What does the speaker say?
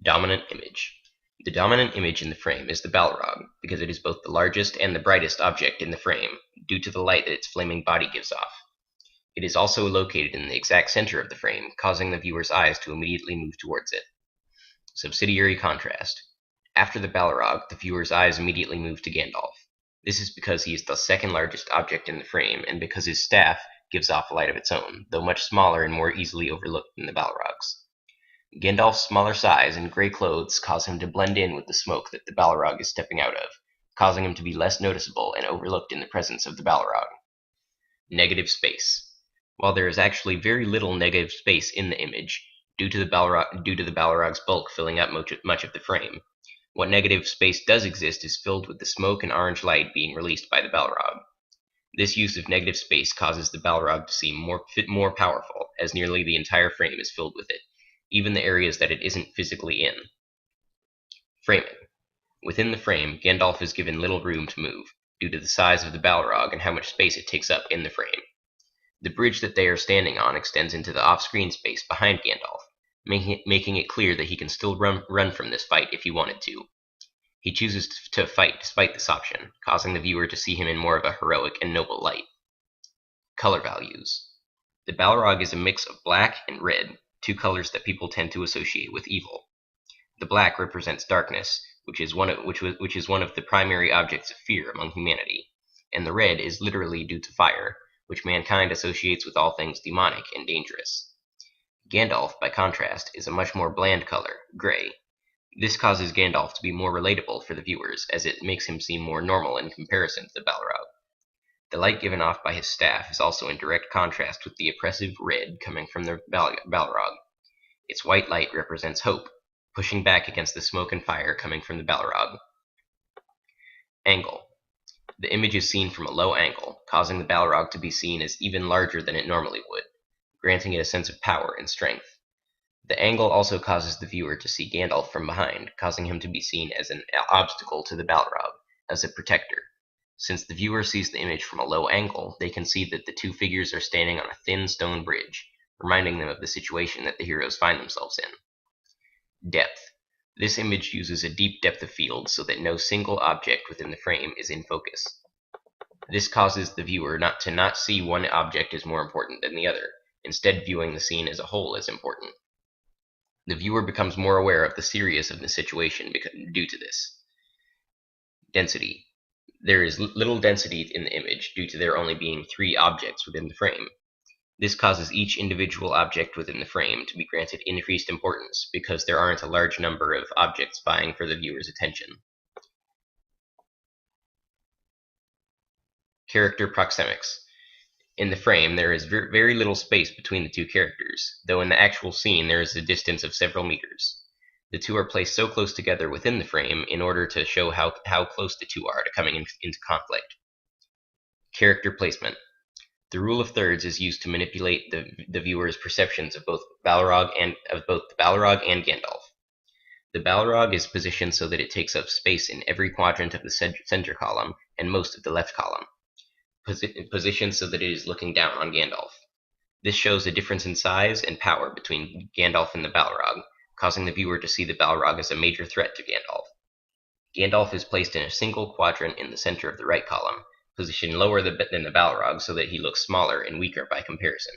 Dominant image. The dominant image in the frame is the Balrog, because it is both the largest and the brightest object in the frame, due to the light that its flaming body gives off. It is also located in the exact center of the frame, causing the viewer's eyes to immediately move towards it. Subsidiary contrast. After the Balrog, the viewer's eyes immediately move to Gandalf. This is because he is the second largest object in the frame, and because his staff gives off a light of its own, though much smaller and more easily overlooked than the Balrog's. Gandalf's smaller size and gray clothes cause him to blend in with the smoke that the Balrog is stepping out of, causing him to be less noticeable and overlooked in the presence of the Balrog. Negative space. While there is actually very little negative space in the image, due to the Balrog's bulk filling up much of the frame, what negative space does exist is filled with the smoke and orange light being released by the Balrog. This use of negative space causes the Balrog to seem more powerful, as nearly the entire frame is filled with it, even the areas that it isn't physically in. Framing. Within the frame, Gandalf is given little room to move, due to the size of the Balrog and how much space it takes up in the frame. The bridge that they are standing on extends into the off-screen space behind Gandalf, making it clear that he can still run from this fight if he wanted to. He chooses to fight despite this option, causing the viewer to see him in more of a heroic and noble light. Color values. The Balrog is a mix of black and red, two colors that people tend to associate with evil. The black represents darkness, which is one of the primary objects of fear among humanity, and the red is literally due to fire, which mankind associates with all things demonic and dangerous. Gandalf, by contrast, is a much more bland color, gray. This causes Gandalf to be more relatable for the viewers, as it makes him seem more normal in comparison to the Balrog. The light given off by his staff is also in direct contrast with the oppressive red coming from the Balrog. Its white light represents hope, pushing back against the smoke and fire coming from the Balrog. Angle. The image is seen from a low angle, causing the Balrog to be seen as even larger than it normally would, granting it a sense of power and strength. The angle also causes the viewer to see Gandalf from behind, causing him to be seen as an obstacle to the Balrog, as a protector. Since the viewer sees the image from a low angle, they can see that the two figures are standing on a thin stone bridge, reminding them of the situation that the heroes find themselves in. Depth. This image uses a deep depth of field so that no single object within the frame is in focus. This causes the viewer not see one object as more important than the other, instead viewing the scene as a whole as important. The viewer becomes more aware of the seriousness of the situation due to this. Density. There is little density in the image due to there only being 3 objects within the frame. This causes each individual object within the frame to be granted increased importance because there aren't a large number of objects vying for the viewer's attention. Character proxemics. In the frame, there is very little space between the two characters, though in the actual scene there is a distance of several meters. The two are placed so close together within the frame in order to show how close the two are to coming into conflict. Character placement. The rule of thirds is used to manipulate the viewer's perceptions of both the Balrog and Gandalf. The Balrog is positioned so that it takes up space in every quadrant of the center column and most of the left column, positioned so that it is looking down on Gandalf. This shows a difference in size and power between Gandalf and the Balrog, causing the viewer to see the Balrog as a major threat to Gandalf. Gandalf is placed in a single quadrant in the center of the right column, positioned lower than the Balrog so that he looks smaller and weaker by comparison.